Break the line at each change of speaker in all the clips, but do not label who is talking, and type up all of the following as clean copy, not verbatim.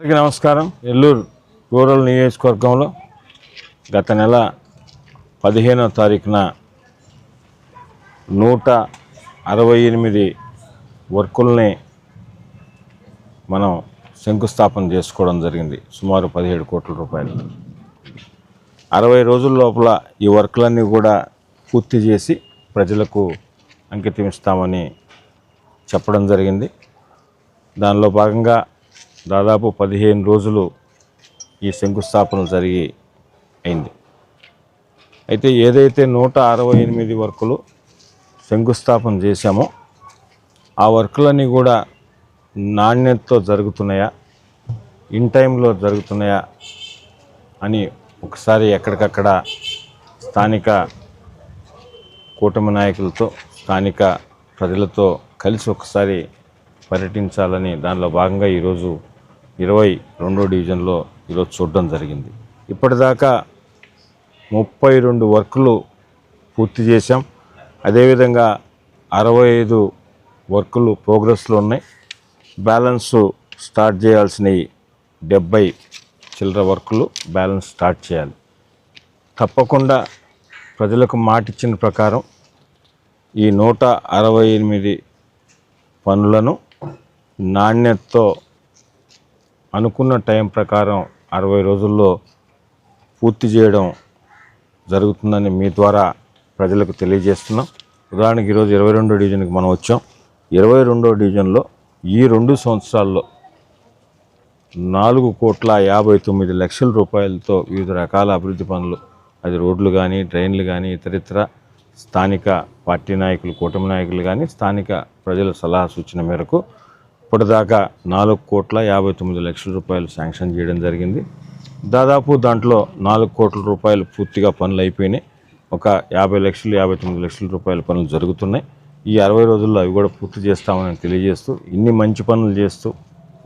అందరికీ నమస్కారం. నెల్లూరు రూరల్ నియోజకవర్గంలో గత నెల 15వ తారీఖున 168 వర్కుల్ని మనం శంకుస్థాపన చేసుకోవడం జరిగింది. సుమారు 17 కోట్ల రూపాయలు. 60 రోజుల లోపల ఈ వర్కులన్నీ కూడా పూర్తి చేసి ప్రజలకు అంకితం ఇస్తామని చెప్పడం జరిగింది. దానిలో భాగంగా దాదాపు 15 రోజులు ఈ శంకుస్థాపన అయింది. అయితే ఏదైతే 168 వర్కులు శంకుస్థాపన చేశామో ఆ వర్కులన్నీ కూడా నాణ్యతతో జరుగుతున్నాయా, ఇన్ టైంలో జరుగుతున్నాయా అని ఒకసారి ఎక్కడికక్కడ స్థానిక కూటమి నాయకులతో, స్థానిక ప్రజలతో కలిసి ఒకసారి పర్యటించాలని దానిలో భాగంగా ఈరోజు 22వ డివిజన్లో ఈరోజు చూడడం జరిగింది. ఇప్పటిదాకా 32 వర్కులు పూర్తి చేశాం. అదేవిధంగా 65 వర్కులు ప్రోగ్రెస్లో ఉన్నాయి. బ్యాలెన్స్ స్టార్ట్ చేయాల్సినవి 70 చిల్లర వర్కులు బ్యాలెన్స్ స్టార్ట్ చేయాలి. తప్పకుండా ప్రజలకు మాటిచ్చిన ప్రకారం ఈ 168 పనులను నాణ్యతతో అనుకున్న టైం ప్రకారం 60 రోజుల్లో పూర్తి చేయడం జరుగుతుందని మీ ద్వారా ప్రజలకు తెలియజేస్తున్నాం. ఉదాహరణకి ఈరోజు 22వ డివిజన్కి మనం వచ్చాం. 22వ డివిజన్లో ఈ 2 సంవత్సరాల్లో 4,59,00,000 రూపాయలతో వివిధ రకాల అభివృద్ధి పనులు, అది రోడ్లు కానీ, డ్రైన్లు కానీ, ఇతరితర స్థానిక పార్టీ నాయకులు, కూటమి నాయకులు కానీ, స్థానిక ప్రజల సలహా సూచన మేరకు ఇప్పటిదాకా 4,59,00,000 రూపాయలు శాంక్షన్ చేయడం జరిగింది. దాదాపు దాంట్లో 4 కోట్ల రూపాయలు పూర్తిగా పనులు అయిపోయినాయి. ఒక 50 లక్షలు, 59 లక్షల రూపాయల పనులు జరుగుతున్నాయి. ఈ 60 రోజుల్లో అవి కూడా పూర్తి చేస్తామని తెలియజేస్తూ, ఇన్ని మంచి పనులు చేస్తూ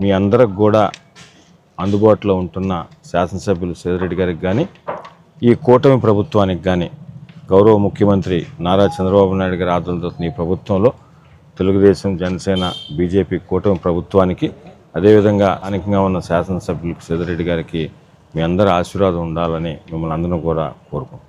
మీ అందరికి కూడా అందుబాటులో ఉంటున్న శాసనసభ్యులు సేదిరెడ్డి గారికి కానీ, ఈ కూటమి ప్రభుత్వానికి కానీ, గౌరవ ముఖ్యమంత్రి నారా చంద్రబాబు నాయుడు గారి ఆధ్వర్యంలో ఈ ప్రభుత్వంలో తెలుగుదేశం, జనసేన, బీజేపీ కూటమి ప్రభుత్వానికి, అదేవిధంగా స్థానికంగా ఉన్న శాసనసభ్యులకు సేదిరెడ్డి గారికి మీ అందరి ఆశీర్వాదం ఉండాలని మిమ్మల్ని అందరం కూడా కోరుకుంటున్నాం.